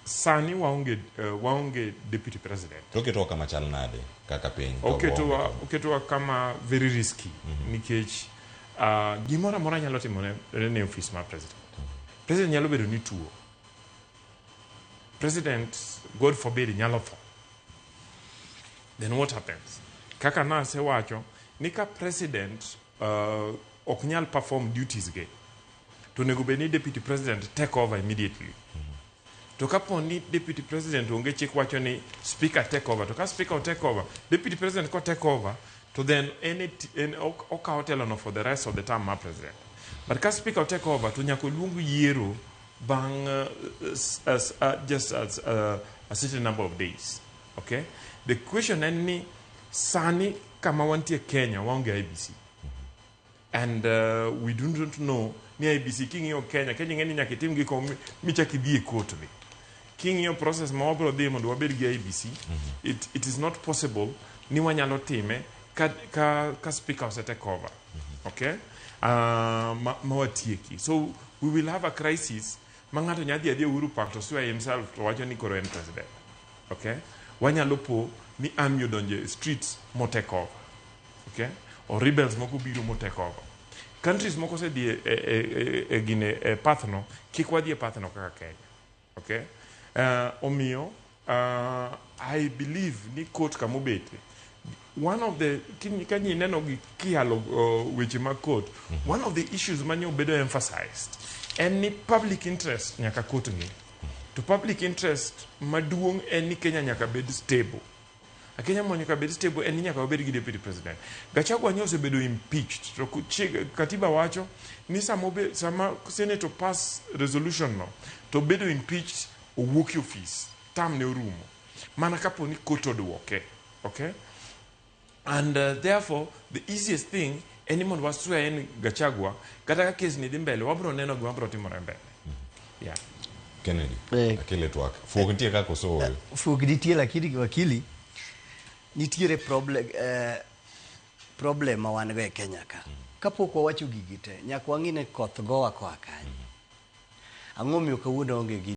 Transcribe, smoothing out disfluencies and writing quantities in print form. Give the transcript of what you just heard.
Sani waonge deputy president. Oketowa kama chal nade kaka piny. Oketowa kama very risky. Nikech gimoro amora nyalo timore ne office mar president. President nyalo bedo ni tuo. President, God forbid, nyalo tho. Then what happens? Kaka nase wacho, ni ka president ok nyal perform duties ge, to nego bed ni deputy president take over immediately. To kapo ni deputy president onge chik wacho ni speaker take over, to ka speaker take over, deputy president ko take over, to then okawo telono for the rest of the term mar president. But ka speaker take over, to nyaka luongo yiero bang just as a certain number of days. Okay? The question is ni Sani kama wantie Kenya waonge IBC. And we don't know ni IBC king'iyo Kenya ng'eni nyaka itim giko michaki dhi e court be. King'iyo process ma wabro dhi mondo wabed gi IBC, it is not possible ni wanyalo time ka speaker ose take over. Okay? Mawatieki. So we will have a crisis. Mangato nyadhi adhi Uhuru Park to swear himself to wacho ni koro en president. Okay? Wanyalo po ni army odonje streets mo take over. Okay? Or rebels moko biro mo take over. Countries moko se di gine path no, kik wadhi e path no kaka Kenya. Okay? Omiyo, I believe ni court kamobete. One of the kanyi neno gi kialo weche mag court, one of the issues manyo bedo emphasized, any public interest nyaka court ngi. To public interest maduong en ni Kenya nyaka bed stable. A Kenya mo nyaka bed stable en ni nyaka obed gi deputy president. Gachagua nyose bedo impeached. To katiba wacho ni sama senator pass resolution no to bedo impeached owuok office tam ne orumo. Mana kapo ni court oduoke. Okay? And therefore, the easiest thing, anyone was swear in Gachagua, kata case ni dhi mbele, wabro neno gwa wabro timore mbele. Yeah. Kennedy, akile twak. Fuok nitie kako so. Fuok nitie lakini wakili, nitiere problem ma wan go e Kenya ka. Kapok wawacho gigi te, nyaka wang'ine koth gowa koa kanye. Ang'o miyo kawuono onge gi